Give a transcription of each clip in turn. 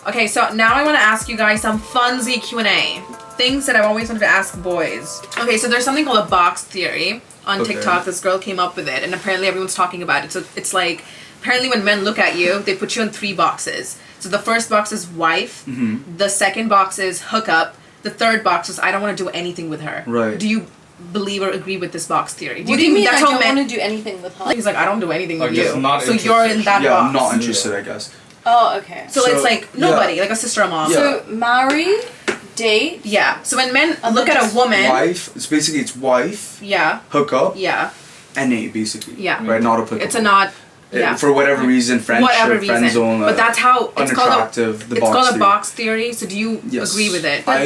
Okay, so now I want to ask you guys some funsy Q&A. Things that I've always wanted to ask boys. Okay, so there's something called a box theory on TikTok. This girl came up with it, and apparently everyone's talking about it. So it's like, apparently when men look at you, they put you in 3 boxes. So the first box is wife. The second box is hookup. The third box is I don't want to do anything with her. Right. Do you believe or agree with this box theory? What do you mean I don't want to do anything with her? He's like, I don't do anything with you. Not so you're in that box. Yeah, I'm not interested, I guess. Oh, okay. So it's like nobody, like a sister or mom. Yeah. So marry, date. Yeah. So when men look at a woman, wife. It's basically it's wife. Yeah. Hookup. Yeah. NA basically. Yeah. Right. Not applicable. It's a not. Yeah. For whatever reason, friendship, friend zone. But that's how it's unattractive. It's called a box theory. So do you agree with it? But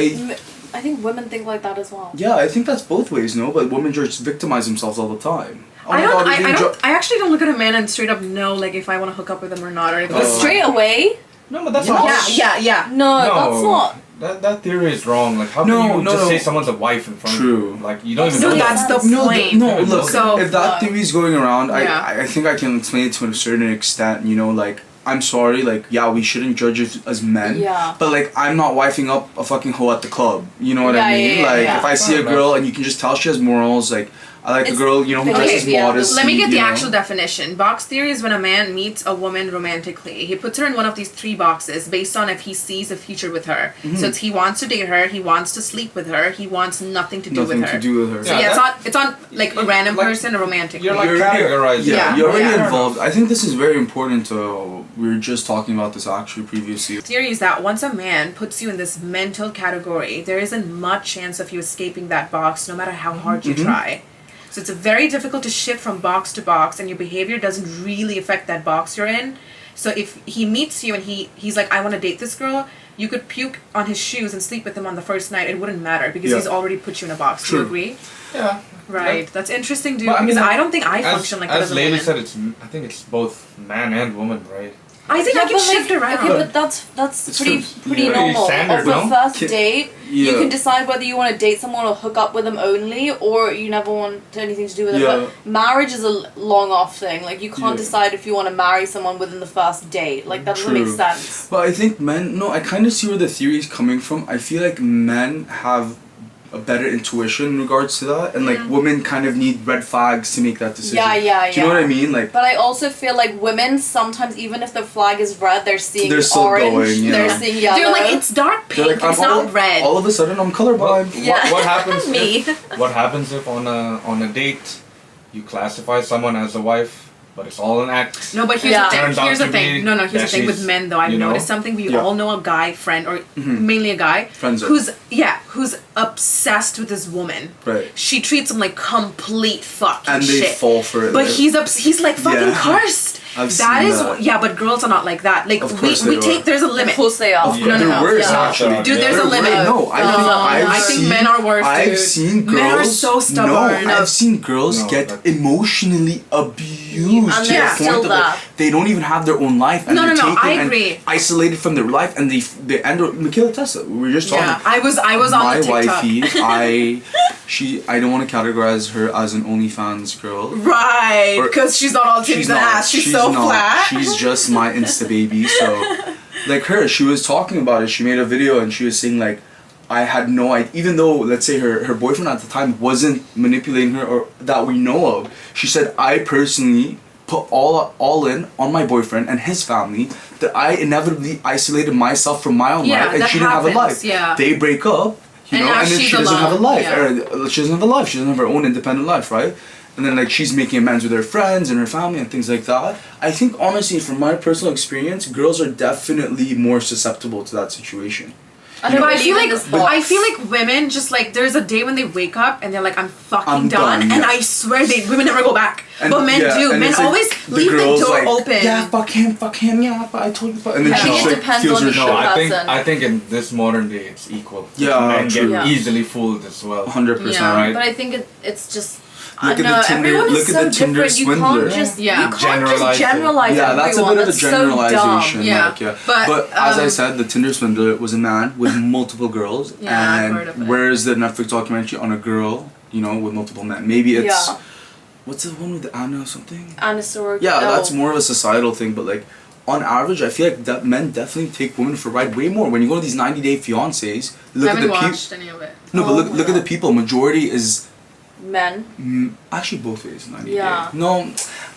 I think women think like that as well. Yeah, I think that's both ways, no? But women just victimize themselves all the time. Oh I actually don't look at a man and straight up know like if I want to hook up with him or not or anything. But straight away? No, but that's not. Yeah. No, that's not. That theory is wrong. Like, how can you just say someone's a wife in front of you? Like, you don't even know. No, that's the point. No, look, so, if that theory is going around, I think I can explain it to a certain extent, you know, like, I'm sorry, like, yeah, we shouldn't judge it as men. Yeah. But, like, I'm not wifing up a fucking hoe at the club. You know what I mean? If I see a girl and you can just tell she has morals, like, I like a girl, you know, who dresses modestly. Let me get the actual definition. Box theory is when a man meets a woman romantically. He puts her in one of these 3 boxes based on if he sees a future with her. So he wants to date her, he wants to sleep with her, he wants nothing to do with her. So it's on like a random person, a romantic. You're like categorizing. You're already involved. I think this is very important to. We were just talking about this actually previously. The theory is that once a man puts you in this mental category, there isn't much chance of you escaping that box, no matter how hard you try. So it's very difficult to shift from box to box, and your behavior doesn't really affect that box you're in. So if he meets you and he's like, I want to date this girl, you could puke on his shoes and sleep with him on the first night. It wouldn't matter because he's already put you in a box. Do you agree? Yeah. Right. That's interesting, dude. Because I don't think I function like that as a woman. As Lady said, I think it's both man and woman, right? I think I can shift around. Okay, but that's pretty normal. Standard, Off the first date, you can decide whether you want to date someone or hook up with them only, or you never want anything to do with them. But marriage is a long off thing. Like, you can't decide if you want to marry someone within the first date. Like, that doesn't make sense. But I think men, I kind of see where the theory is coming from. I feel like men have a better intuition in regards to that, and like women kind of need red flags to make that decision. Do you know what I mean? Like, but I also feel like women sometimes, even if the flag is red, they're seeing orange, going, they're seeing yellow. They're like, it's dark pink, it's not red. All of a sudden, I'm colorblind. What happens? What happens if on a date you classify someone as a wife? But it's all an act. No, but here's the thing. Here's the thing with men though. I've noticed something. We all know a guy friend, or mainly a guy, who's obsessed with this woman. Right. She treats him like complete fucking shit. And they fall for it. But he's like fucking cursed. I've seen that. But girls are not like that. Like, we take, there's a limit. Of course they are. They're worse, actually. Dude, there's a limit. I think men are worse, dude. I've seen girls. Men are so stubborn. I've seen girls get emotionally abused to the point that they don't even have their own life. And I agree. And isolated from their life, and they end up. Michaela Tessa, we were just talking. Yeah, I was on the TikTok. My wifey, I don't want to categorize her as an OnlyFans girl. Right, because she's not all titties and ass. She's so flat. She's just my Insta baby. So, like her, she was talking about it. She made a video and she was saying like, I had no idea. Even though, let's say her boyfriend at the time wasn't manipulating her or that we know of, she said, I personally put all in on my boyfriend and his family, that I inevitably isolated myself from my own life, and she didn't have a life. They break up. And then she doesn't have a life. Or she doesn't have a life. She doesn't have her own independent life, right? And then like she's making amends with her friends and her family and things like that. I think honestly, from my personal experience, girls are definitely more susceptible to that situation. I feel like women just like, there's a day when they wake up and they're like, I'm fucking done, and I swear women never go back. But men do. Men always leave the door open. Yeah, fuck him. Yeah, but I told you. And then she just depends on the person. I think in this modern day it's equal. Yeah, men get easily fooled as well. 100%. Right. But I think it's just. Look at the Tinder swindler. You can't just generalize Yeah, that's a bit of a generalization. So but as I said, the Tinder swindler was a man with multiple girls. And where's the Netflix documentary on a girl, with multiple men? Maybe it's what's the one with Anna or something? Anna Sorg. Yeah, that's more of a societal thing. But like, on average, I feel like that men definitely take women for a ride way more. When you go to these 90-day fiancés, look I at haven't the people. watched any of it. No, but Oh look my at the God. people. Majority is Men. actually both ways. 90 Yeah. day. No,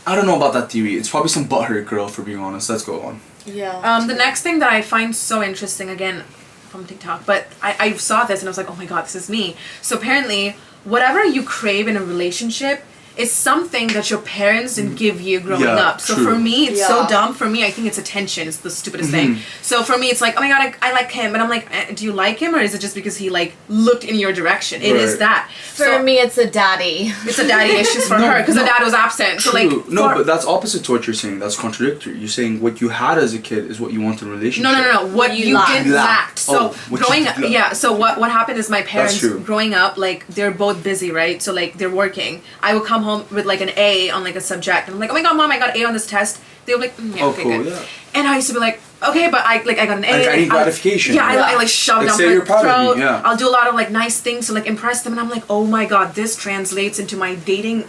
I don't know about that theory. It's probably some butthurt girl, for being honest. Let's go on. Yeah. The next thing that I find so interesting, again, from TikTok, but I saw this and I was like, oh my god, this is me. So apparently, whatever you crave in a relationship is something that your parents didn't give you growing up. So true. for me, it's Yeah. so dumb. For me, I think it's attention. It's the stupidest thing. So for me, it's like, oh my god, I like him. But I'm like, do you like him? Or is it just because he like looked in your direction? It is Right. that. For So me, it's a daddy. it's a daddy issues for her because the dad was absent. So True. like, No, for- but that's opposite to what you're saying. That's contradictory. You're saying what you had as a kid is what you want in a relationship. No. What You you lacked. did lacked. So Oh, what you growing did up, lack. yeah. So what happened is my parents true. growing up, like they're both busy, right? So like they're working. I would come home with like an A on like a subject, and I'm like, oh my god, mom, I got A on this test. They were like, yeah, Oh, okay, cool, good. yeah. And I used to be like, okay, but I got an A. I need gratification. Yeah, Yeah. I like shove Like, down say my you're proud of me, throat. yeah. I'll do a lot of like nice things to like impress them, and I'm like, oh my god, this translates into my dating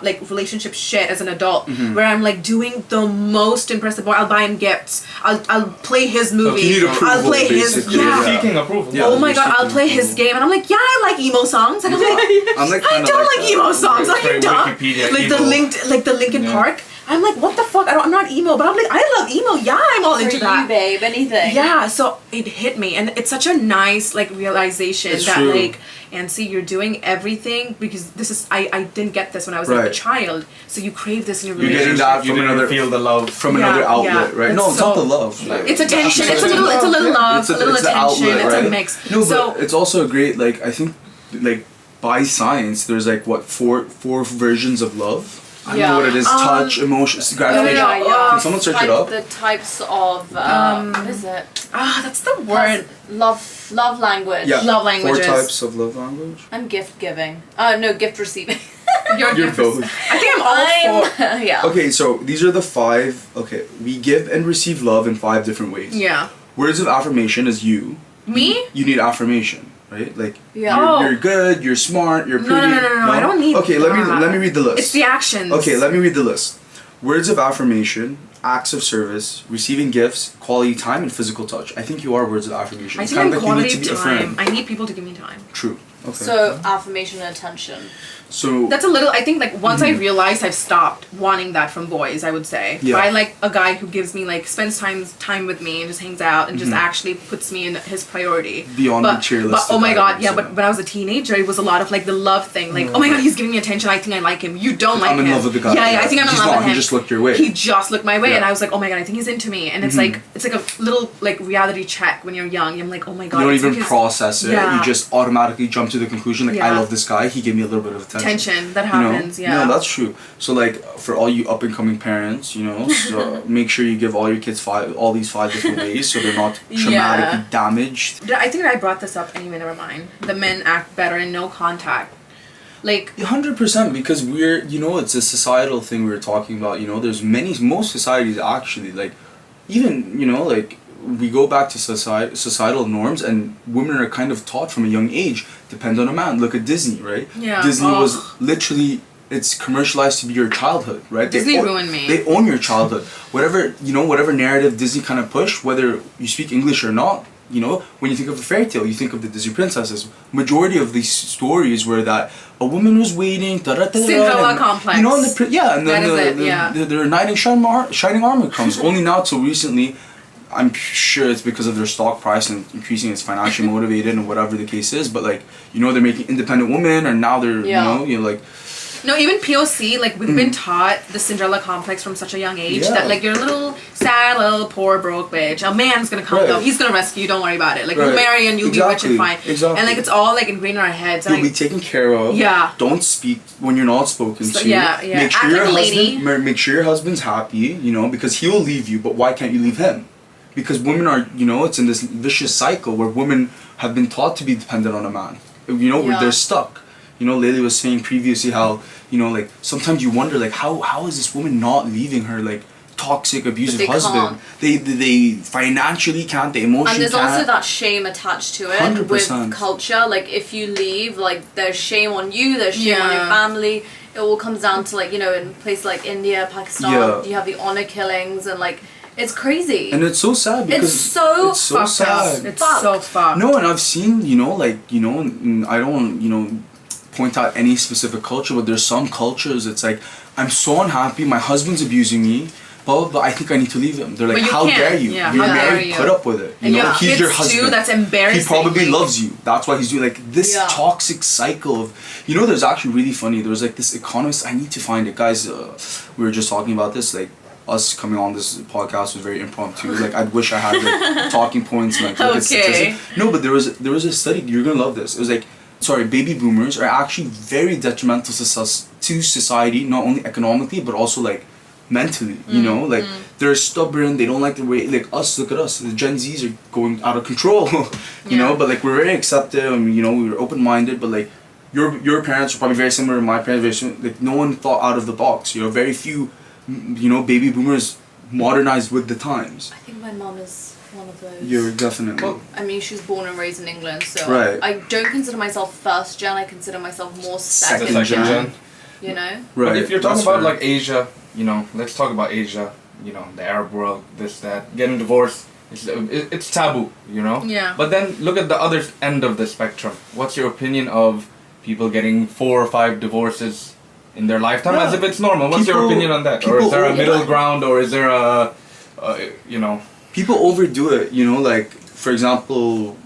like relationship shit as an adult, Mm-hmm. where I'm like doing the most impressive boy. I'll buy him gifts. I'll play his movie. you need approval, I'll play his basically, yeah. yeah. Seeking approval. Yeah. Oh my you're god, I'll seeking play his approval. game, and I'm like, yeah, I like emo songs, and I'm like, I'm like I kinda don't like that. emo songs. Are you Very dumb? Wikipedia Like the Linkin Yeah. Park. I'm like, what the fuck? I'm not emo, but I'm like, I love emo. Yeah, I'm all For into you, that. babe, anything. Yeah, so it hit me, and it's such a nice like realization It's that true. like, Anncy, you're doing everything because this is I didn't get this when I was like a Right. child. So you crave this in your You're getting relationship. that You from didn't another feel the love. from Yeah, another outlet, yeah. right? It's No, it's not so- the love. Like, It's attention. that's It's a little love, It's a little it's the attention. outlet, It's a right? mix. No, So- but it's also a great like I think like by science there's like what four versions of love. I don't know what it is. Touch, emotions, gratification. no, Can someone search it up? The types of what is it? That's the word. Love language. Yeah. Love languages. 4 types of love language. I'm gift giving. No, gift receiving. You're both. I think I'm all for. yeah. Okay, so these are the 5. Okay, we give and receive love in 5 different ways. Yeah. Words of affirmation is you. Me? You need affirmation, right? Like Yeah. Oh. you're good, you're smart, you're pretty. No, I don't need Okay, let that. me read the list. It's the actions. Okay, let me read the list. Words of affirmation, acts of service, receiving gifts, quality time, and physical touch. I think you are words of affirmation. I It's think kind I'm of like you need quality to of be time. affirmed. I need people to give me time. True. Okay. So affirmation and attention. So That's a little. I think like once I realized I've stopped wanting that from boys. I would say Yeah. if I like a guy who gives me like spends time with me and just hangs out and just actually puts me in his priority Beyond but, the cheer But list oh of my god, items, yeah. yeah. But when I was a teenager, it was a lot of like the love thing. Like oh my god, he's giving me attention. I think I like him. You don't like I'm him. in love with the guy. Yeah, I think I'm in He's love not, with him. he just looked your way. He just looked my way, Yeah. and I was like, oh my god, I think he's into me. And it's like a little like reality check when you're young. I'm like, oh my god, You don't it's even because- process it. Yeah. You just automatically jump to the conclusion like I Yeah. love this guy. He gave me a little bit of attention. Tension that You know? happens. Yeah. No, that's true. So like for all you up and coming parents, you know, so make sure you give all your kids all these 5 different ways so they're not traumatically Yeah. damaged. I think I brought this up anyway. Never mind. The men act better in no contact. Like 100% because we're it's a societal thing we were talking about. There's most societies actually like even like we go back to societal norms and women are kind of taught from a young age depend on a man. Look at Disney, right? Yeah. Disney Ugh. was literally it's commercialized to be your childhood, right? Disney ruined me. They own your childhood. Whatever narrative Disney kind of pushed, whether you speak English or not, when you think of a fairy tale, you think of the Disney princesses. Majority of these stories were that a woman was waiting, Cinderella complex. and and then That is it, yeah. their knight in shining armor comes. Only now till recently, I'm sure it's because of their stock price and increasing, it's financially motivated and whatever the case is. But like they're making independent women, and now they're like. no, even POC, like we've been taught the Cinderella complex from such a young age Yeah. that like you're a little sad, little poor broke bitch. A man's gonna come Right. though. He's gonna rescue you. Don't worry about it. Like Right. you'll marry and you'll be rich and fine. Exactly. And like it's all like ingrained in our heads. And, You'll be like, taken care of. Yeah. Don't speak when you're not spoken So- to. yeah, yeah. Make sure Act your like a lady. husband. Make sure your husband's happy. Because he'll leave you. But why can't you leave him? Because women are. It's in this vicious cycle where women have been taught to be dependent on a man. Where Yeah. they're stuck. Layli was saying previously how like sometimes you wonder like how is this woman not leaving her like toxic abusive they husband? They financially can't. They emotionally And there's can't. also that shame attached to it 100%. with culture. Like if you leave, like there's shame on you, there's shame on your Yeah. family. It all comes down to like in places like India, Pakistan, Yeah. you have the honor killings and like It's crazy. And it's so sad because it's so sad. It's so fucked. No, and I've seen, I don't, point out any specific culture, but there's some cultures it's like, I'm so unhappy, my husband's abusing me, but I think I need to leave him. They're like, how dare you? Yeah, You're how dare married, you? put up with it. And you know, he's kids your husband. too, that's embarrassing. He probably loves you. That's why he's doing like this toxic cycle of, there's actually really funny. There was like this economist, I need to find it. Guys, we were just talking about this, like us coming on this podcast was very impromptu. Like I wish I had like talking points and like okay. No, but there was a study, you're gonna love this. It was like, baby boomers are actually very detrimental to society, not only economically but also like mentally, like they're stubborn, they don't like the way, like us, look at us, the Gen Zs are going out of control, but like we're very accepting, we were open-minded, but like your parents are probably very similar to my parents, very similar, like no one thought out of the box, very few, baby boomers modernized with the times. I think my mom is one of those. You're definitely. Well, I mean, she was born and raised in England, so right. I don't consider myself first gen, I consider myself more second gen. Right. But if you're talking about like Asia, let's talk about Asia, the Arab world, this, that, getting divorced, it's taboo, Yeah. But then look at the other end of the spectrum. What's your opinion of people getting 4 or 5 divorces in their lifetime as if it's normal? What's your opinion on that? Or is there a middle ground, or is there a People overdo it, like, for example,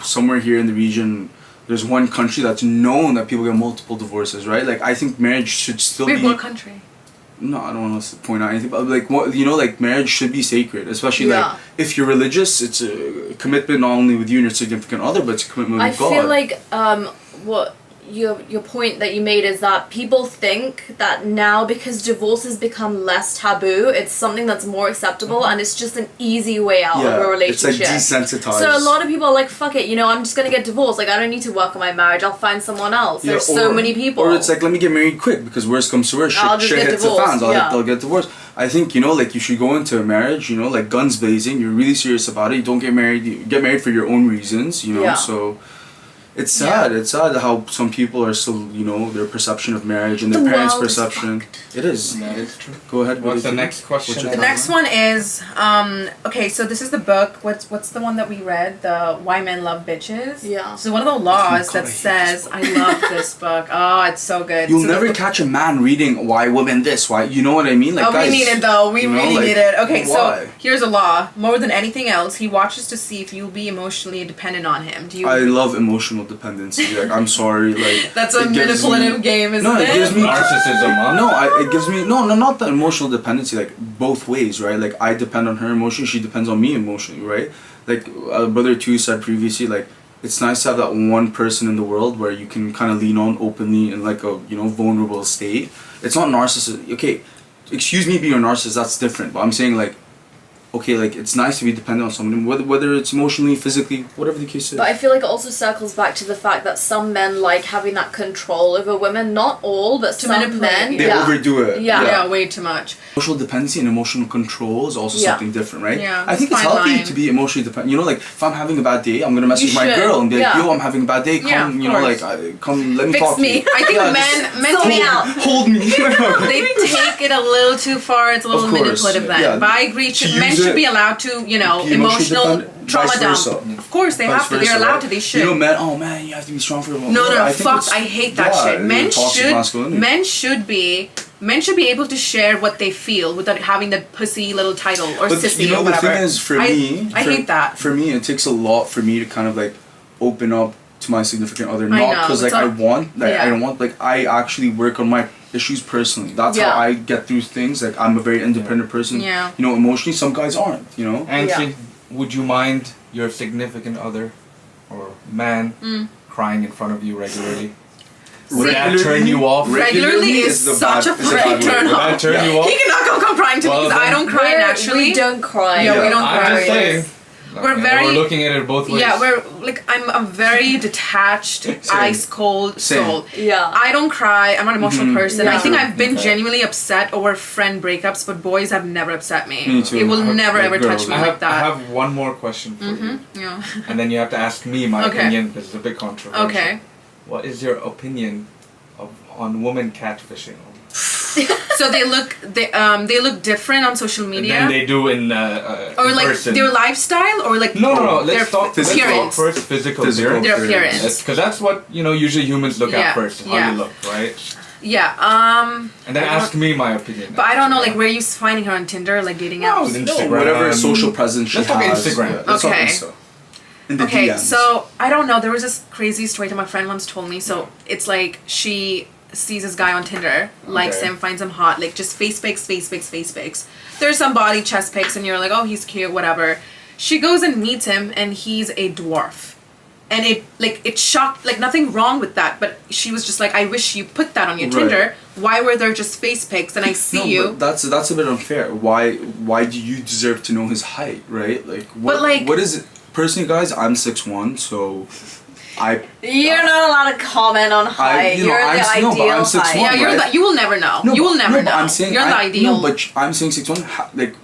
somewhere here in the region, there's one country that's known that people get multiple divorces, right? Like, I think marriage should still be... Wait, what country? No, I don't want to point out anything, but like, what, like, marriage should be sacred, especially like, if you're religious, it's a commitment not only with you and your significant other, but it's a commitment with God. I feel like, what your point that you made is that people think that now because divorce has become less taboo, it's something that's more acceptable and it's just an easy way out of a relationship. It's like desensitized. So a lot of people are like, fuck it, I'm just gonna get divorced. Like, I don't need to work on my marriage. I'll find someone else. There's so many people. Or it's like, let me get married quick because worst comes to worst, shit hits the fans. I'll get divorced. I think, like, you should go into a marriage, like, guns blazing. You're really serious about it. You don't get married. You get married for your own reasons, so... It's sad. It's sad how some people are still, their perception of marriage and their parents' perception. It is. That is true. Go ahead. What's the next question? The next one is, okay, so this is the book. What's the one that we read? The Why Men Love Bitches. Yeah. So one of the laws that says, I love this book. Oh, it's so good. You'll never catch a man reading Why Women This. Why? You know what I mean? Like, guys, we need it though. We really need it. Okay, why? So here's a law. More than anything else, he watches to see if you'll be emotionally dependent on him. Do you? I love emotional dependency. Like, I'm sorry. Like, that's a manipulative game, isn't it? No, it gives me narcissism. Huh? It gives me not the emotional dependency. Like, both ways, right? Like, I depend on her emotionally, she depends on me emotionally, right? Like, brother 2 said previously, like, it's nice to have that one person in the world where you can kind of lean on openly in like a vulnerable state. It's not narcissism. Okay, excuse me being a narcissist, that's different. But I'm saying like, okay, like, it's nice to be dependent on someone, whether it's emotionally, physically, whatever the case is. But I feel like it also circles back to the fact that some men like having that control over women. Not all, but some men. They overdo it. Yeah, way too much. Emotional dependency and emotional control is also something different, right? Yeah, I think it's healthy to be emotionally dependent. Like, if I'm having a bad day, I'm gonna message my girl and be like, yo, I'm having a bad day, come, come, let me talk to you. I think men sort me out. Hold me. They take it a little too far. It's a little manipulative then. Yeah. But I agree, men should be allowed to, emotional trauma dump. Of course, they have to. They're allowed to. They should. Man, you have to be strong for a woman. No, fuck. I hate that shit. Men should be able to share what they feel without having that pussy little title or sissy or whatever. The thing is, for me, I hate that. For me, it takes a lot for me to kind of like open up to my significant other, not because like I don't want, like, I actually work on my issues personally. That's how I get through things. Like, I'm a very independent person. Yeah. Emotionally, some guys aren't. Anncy, would you mind your significant other or man crying in front of you regularly? Would that turn you off? Regularly is such a freaking turn off. Would that turn you off? He cannot come crying to me because I don't cry naturally. We don't cry. Yeah, we don't cry. I'm just saying. We're looking at it both ways. Yeah, I'm a very detached, ice cold soul. Yeah. I don't cry. I'm not an emotional person. Yeah. I think I've been genuinely upset over friend breakups, but boys have never upset me. Me too. It will never ever touch me like that. I have one more question for you. Yeah. And then you have to ask me my opinion because it's a bit controversial. Okay. What is your opinion on women catfishing? So they look different on social media. Than they do in or in like person. their lifestyle, or like No. their Let's talk appearance. first physical appearance. Their appearance. Because that's what usually humans look Yeah, at first. How yeah. you look, right? Yeah. And then ask me my opinion. But I don't know, like, where are you finding her on Tinder, like dating apps? Instagram. Whatever social presence she Let's talk has. Instagram. Yeah, let's talk Okay. Insta. In the Okay, DMs. so I don't know. There was this crazy story that my friend once told me. So it's like she sees this guy on Tinder, likes Okay. him, finds him hot, like just face pics. There's some body chest pics, and you're like, oh, he's cute, whatever. She goes and meets him, and he's a dwarf. And it shocked, like nothing wrong with that, but she was just like, I wish you put that on your Right. Tinder. Why were there just face pics? And I see you. But that's a bit unfair. Why do you deserve to know his height, right? Like what? But, like- what is it? Personally, guys, I'm 6'1", so You're not allowed to comment on height. You're the no, but ideal I'm 6'1", height. Yeah, right? you will never know. No, you will but- never no, but know. I'm saying you're the ideal. No, but I'm saying 6'1". Like,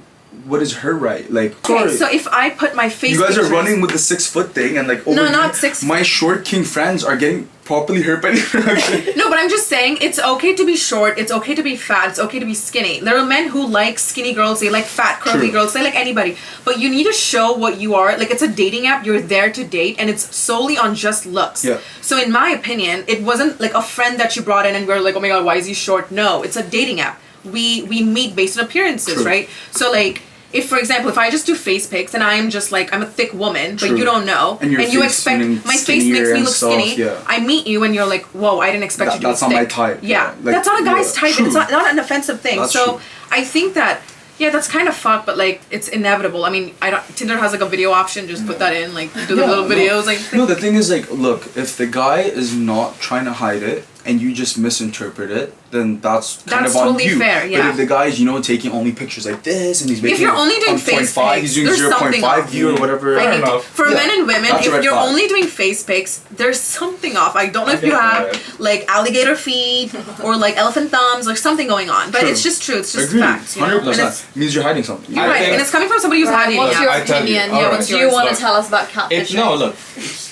what is her right? Like, Okay, sorry. so if I put my face You guys are pictures- running with the 6 foot thing, and like over No, here, not 6 My short king friends are getting properly hurt by the No, but I'm just saying it's okay to be short, it's okay to be fat, it's okay to be skinny. There are men who like skinny girls, they like fat, curvy True. girls, they like anybody. But you need to show what you are. Like, it's a dating app, you're there to date, and it's solely on just looks. Yeah. So in my opinion, it wasn't like a friend that you brought in and we're like, oh my god, why is he short? No, it's a dating app. We meet based on appearances, True. right? So like, if for example, if I just do face pics and I'm just like, I'm a thick woman, but True. you don't know, And your you face expect seeming my face skinnier makes me and look stuff, skinny, yeah. I meet you and you're like, whoa, I didn't expect you to That's be not my thick. type. Yeah, Like, that's not a guy's yeah, type. true. It's not an offensive thing. That's So true. I think that, yeah, that's kind of fucked, but like, it's inevitable. I mean, Tinder has like a video option. Just put that in, like, do the Yeah, little no. videos. Like, No, the thing is, like, look, if the guy is not trying to hide it and you just misinterpret it, then that's kind That's of on totally you. fair, yeah. But if the guy is, taking only pictures like this and he's making you're only doing on face 0.5, pics, he's doing there's 0.5 something off. view or whatever. I Fair hate it. enough. For Yeah, men and women, that's a if red you're flag. only doing face pics, there's something off. I don't know if you get have that. like alligator feet or like elephant thumbs or something going on, but True. it's just true. It's just Agreed. facts. You know? And 100%. it's, Means you're hiding something. you're I right, think- and it's coming from somebody who's had it. What's Yeah. your I tell you, opinion? all Yeah, right. what do you want to Look, tell us about catfishing? Look,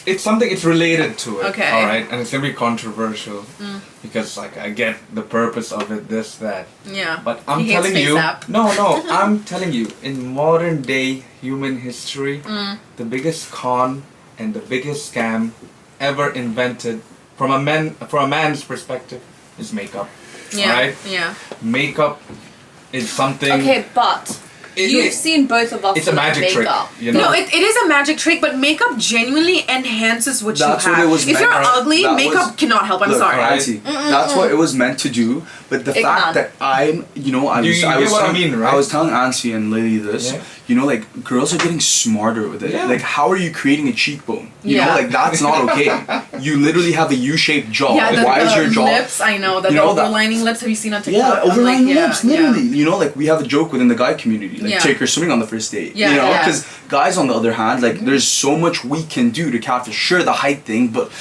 it's something. It's related to it. Okay. All right, and it's gonna be controversial because, like, I get the purpose of it, this, that. Yeah. But I'm He hates telling face you, app. no, I'm telling you, in modern day human history, the biggest con and the biggest scam ever invented from a man's perspective is makeup. Yeah. Alright? Yeah. Makeup is something. Okay, but you've seen both of us It's a with magic trick. makeup. You know? No, it is a magic trick, but makeup genuinely enhances what That's you what have. it was If meant- you're ugly, that makeup was- cannot help. I'm Look, sorry. Rantsy, that's what it was meant to do. But the Ignan. fact that I'm, I You was, get I was what I telling, mean, right? I was telling Anncy and Lily this. Yeah. Like, girls are getting smarter with it. Yeah. Like, how are you creating a cheekbone? You Yeah. know, like that's not okay. You literally have a U-shaped jaw. Yeah, the, Why is the your jaw? lips, I know. The, You the know that- overlining lips, have you seen on TikTok? Yeah, I'm overlying like, yeah, lips, literally. yeah. Like, we have a joke within the guy community. Like, Yeah. take her swimming on the first date. Yeah, yeah. Because guys, on the other hand, like, there's so much we can do to catfish. Sure, the height thing, but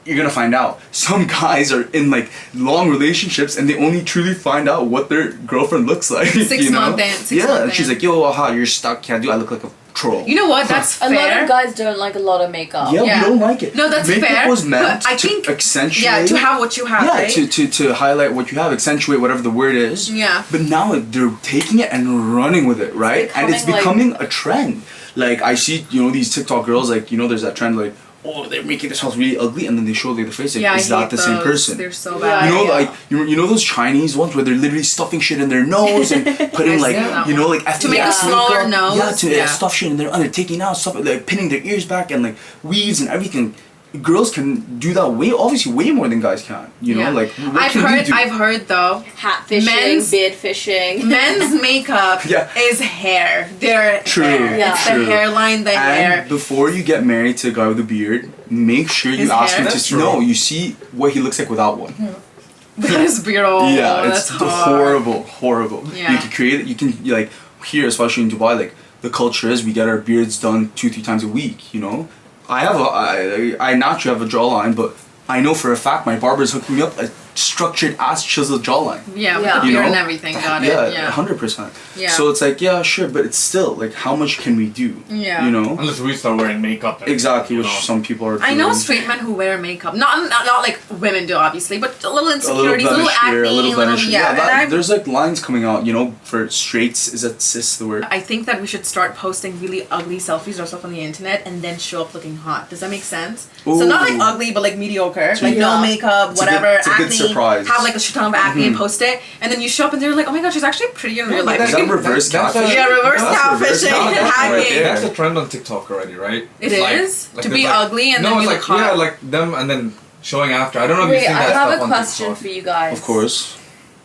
you're gonna find out. Some guys are in, like, long relationships and they only truly find out what their girlfriend looks like. 6 month in, 6 Yeah, month and she's in. like, yo, aha, you're stuck, can't do I look like a troll. You know what? That's A fair. lot of guys don't like a lot of makeup. Yeah, Yeah. we don't like it. No, that's Makeup fair, was meant but I to think- accentuate. Yeah, to have what you have, Yeah, right? to highlight what you have, accentuate whatever the word is. Yeah. But now they're taking it and running with it, right? And it's becoming, becoming a trend. Like, I see, these TikTok girls, like, there's that trend, like, oh, they're making this house really ugly, and then they show the other face. Like, Yeah, I is that hate the same those. person? They're so Yeah. bad. Like, you know those Chinese ones where they're literally stuffing shit in their nose and putting, I've like, seen that like To make a FDX smaller makeup. nose, Yeah, to yeah. stuff shit in their and they're taking out stuff, like, pinning their ears back and, like, weaves and everything. Girls can do that obviously way more than guys can. Yeah. Like, what can we do? I've heard though, Hat fishing, Men's- beard fishing. men's makeup Yeah. is hair. Their True, hair. Yeah. It's true. the hairline, the hair. And before you get married to a guy with a beard, make sure His you ask hair? him That's to true. you see what he looks like without one. That's beautiful. Yeah, that's it's hard. horrible. Yeah. You can create it. You can like here, especially in Dubai, like the culture is we get our beards done 2-3 times a week. I naturally have a jawline, but I know for a fact my barber's hooking me up structured ass chiseled jawline. Yeah, with Yeah. the You beard know? and everything. Got it. Yeah, Yeah. 100%. Yeah. So it's like, yeah, sure, but it's still like, how much can we do? Yeah. You know? Unless we start wearing makeup. And, Exactly, you which know. some people are. I know doing. straight men who wear makeup. Not like women do, obviously, but a little insecurities, a little blemish here, acne, a little blemish. yeah. That, And there's like lines coming out, you know, for straights. Is that cis the word? I think that we should start posting really ugly selfies or stuff on the internet and then show up looking hot. Does that make sense? So not like Ooh. ugly, but like mediocre, So like yeah. no makeup, It's a whatever, good- it's a acne. good surprise. Have like a shit ton of acne and post it, and then you show up and they're like, oh my god, she's actually pretty in real life. Is that reverse that's catfish? Yeah, reverse That's reverse catfishing, catfish right hacking. there. That's a trend on TikTok already, right? It It's is? To there's be ugly and no, then it's you like look hot. yeah, like them and then showing after. I don't know if Wait, you've seen I that have stuff a on question TikTok. for you guys. Of course.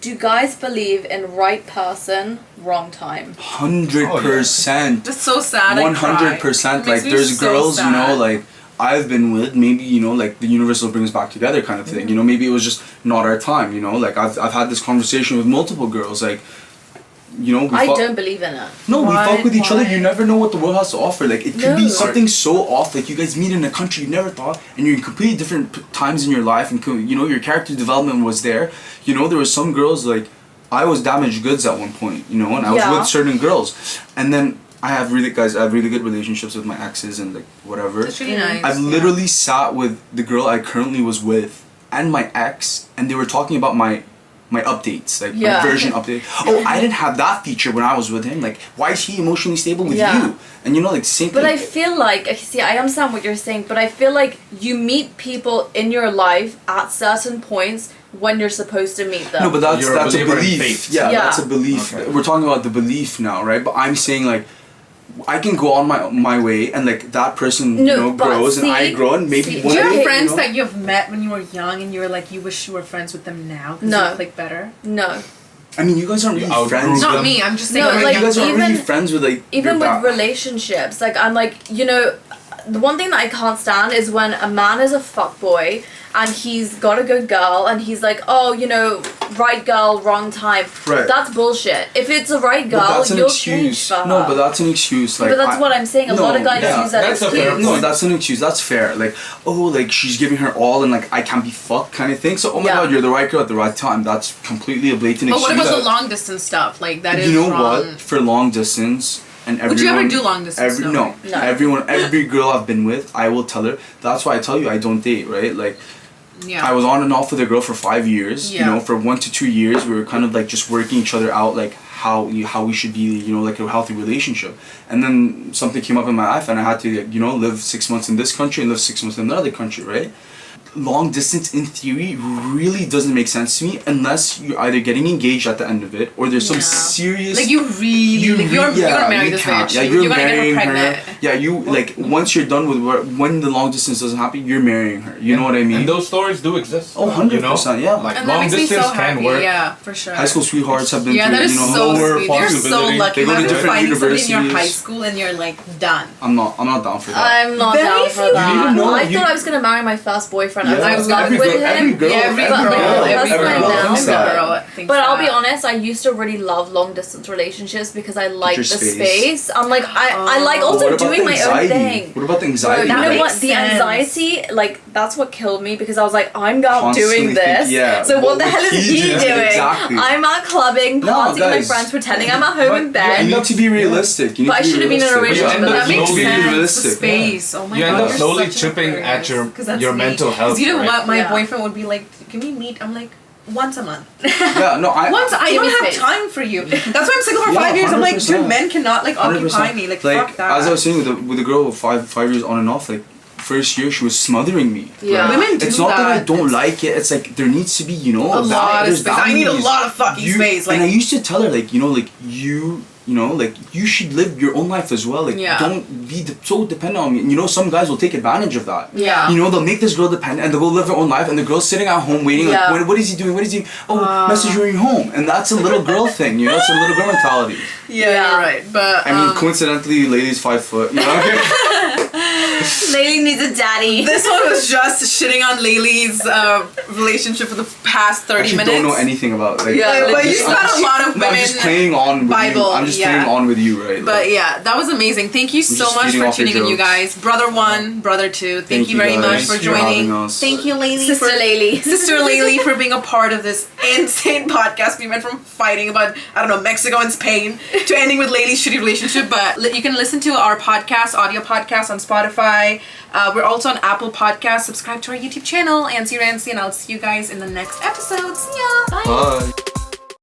Do guys believe in right person, wrong time? 100%. That's so sad. 100%. It Like makes me there's so girls, you know, sad. like I've been with, maybe, you know, like the universe will bring us back together kind of thing. You know, maybe it was just not our time, you know? Like I've had this conversation with multiple girls, like, you know, I don't believe in it. No, we Why- fuck with each other. why? You never know what the world has to offer. Like, it could be No. something so off. Like, you guys meet in a country you never thought, and you're in completely different times in your life, and you know, your character development was there. You know, there were some girls, like, I was damaged goods at one point, you know, and I was Yeah. with certain girls. And then I have really good relationships with my exes and, like, whatever. That's really nice. I've yeah. literally sat with the girl I currently was with and my ex, and they were talking about my updates, like Yeah. my version update. Oh, I didn't have that feature when I was with him. Like, why is he emotionally stable with Yeah. you? And you know, like, same But thing. I feel like, see, I understand what you're saying, but I feel like you meet people in your life at certain points when you're supposed to meet them. No, but that's You're a a believer in belief. fate. Yeah, Yeah. that's a belief. Okay. We're talking about the belief now, right? But I'm saying, like, I can go on my way, and like that person, No, you know, but grows, and I see- grow, and maybe see, one Do you day, have Okay, friends know, that you've met when you were young and you were like, you wish you were friends with them now because No. you click better? No. I mean, you guys aren't You really outgrew friends. them. Not me. I'm just saying. No, when like, you you're guys aren't really even- friends with like Even your with relationships, like, I'm like, you know, the one thing that I can't stand is when a man is a fuckboy and he's got a good girl and he's like, oh, you know, right girl, wrong time. Right. That's bullshit. If it's a right But girl, that's an you'll excuse. change for her. No, but that's an excuse. Like, but that's what I'm saying. A lot of guys yeah. use that That's a excuse. fair No, point. that's an excuse. That's fair. Like, oh, like she's giving her all, and like I can't be fucked, kind of thing. So, oh my Yeah. god, you're the right girl at the right time. That's completely a blatant But what excuse. about the long distance stuff? Like that is you know wrong. what? For long distance, and everyone. Would you ever do long distance? No. No. Every girl I've been with, I will tell her. That's why I tell you I don't date, right? Like, Yeah. I was on and off with a girl for 5 years. You Yeah. know, for 1 to 2 years, we were kind of like just working each other out, like how we should be, you know, like a healthy relationship. And then something came up in my life, and I had to, like, you know, live 6 months in this country and live 6 months in another country, right? Long distance, in theory, really doesn't make sense to me unless you're either getting engaged at the end of it, or there's some Yeah. serious. Like you really, like you're gonna marry you this can't. bitch. Yeah, you're you're gonna get her marrying pregnant. her. Yeah, you like once you're done with work, when the long distance doesn't happen, you're marrying her. You know what I mean? And those stories do exist. Oh, you know? 100%, yeah. Like And that long makes me distance so can happy. work. Yeah, for sure. High school sweethearts have been Yeah, through, that is you know, so lower sweet. You're so possibility. lucky. They go to Imagine different finding somebody in your high universities. school and you're like done. I'm not down for that. I'm not Very down for few that. people know I you- thought I was gonna marry my first boyfriend. Yeah. I was Every in love with girl- him. every girl- every every girl, girl- every every girl, girl every thinks that. girl thinks But I'll be that. honest, I used to really love long distance relationships because I like your the space. space. I'm like I like But also what about doing the my own anxiety? thing. What about the Bro, anxiety? you That know makes what? The sense. anxiety, like that's what killed me because I was like, I'm not Constantly doing this. yeah, So what the would hell is he he do? doing? Exactly. I'm out clubbing, No, partying with my guys. friends, pretending I'm at home But in You bed. need to be realistic. You need But I to be should have been in a realistic. relationship, but That that makes to be sense. The realistic. space. Oh my You god. end up you're slowly such an chipping at Aquarius. your 'Cause that's your me. mental 'Cause health. you know right? what? My Yeah. boyfriend would be like, "Can we meet?" I'm like, once a month. Yeah, no, Once I Give don't me have space. time for you. That's why I'm single for Yeah, 5 years. I'm like, 100%. dude, men cannot like 100%. occupy me. Like fuck that. As I was saying with the girl of five years on and off, like first year she was smothering me. Yeah. right? Women do It's not that I that. don't like it. It's like there needs to be, you know, a lot of there's space. I need a boundaries. lot of fucking space. Like and I used to tell her, like, you know, like you know, like you should live your own life as well. Like, Yeah. don't be so dependent on me. And, you know, some guys will take advantage of that. Yeah. You know, they'll make this girl dependent and they'll go live their own life, and the girl's sitting at home waiting. Yeah. Like, what is he doing? What is he? Oh, message when you're home. And that's a little girl thing. You know, it's a little girl mentality. yeah, you're right. But I mean, coincidentally, ladies 5 foot. You know. Laylee needs a daddy. This one was just shitting on Laylee's relationship for the past 30 Actually, minutes. don't know anything about like. Yeah, but you got a lot of women. I'm just playing on with Bible, you. I'm just playing on with you, right? But yeah, that was amazing. Thank you so just much feeding for off your tuning in, you jokes. guys. Brother 1, brother 2, thank you very much guys for having joining. us. Thank you, Laylee. Sister Laylee. Sister Laylee for being a part of this insane podcast. We went from fighting about, I don't know, Mexico and Spain to ending with Laylee's shitty relationship. But you can listen to our podcast, audio podcast on Spotify. We're also on Apple Podcasts. Subscribe to our YouTube channel, Anncy Rantsy, and I'll see you guys in the next episode. See ya! Bye! Bye.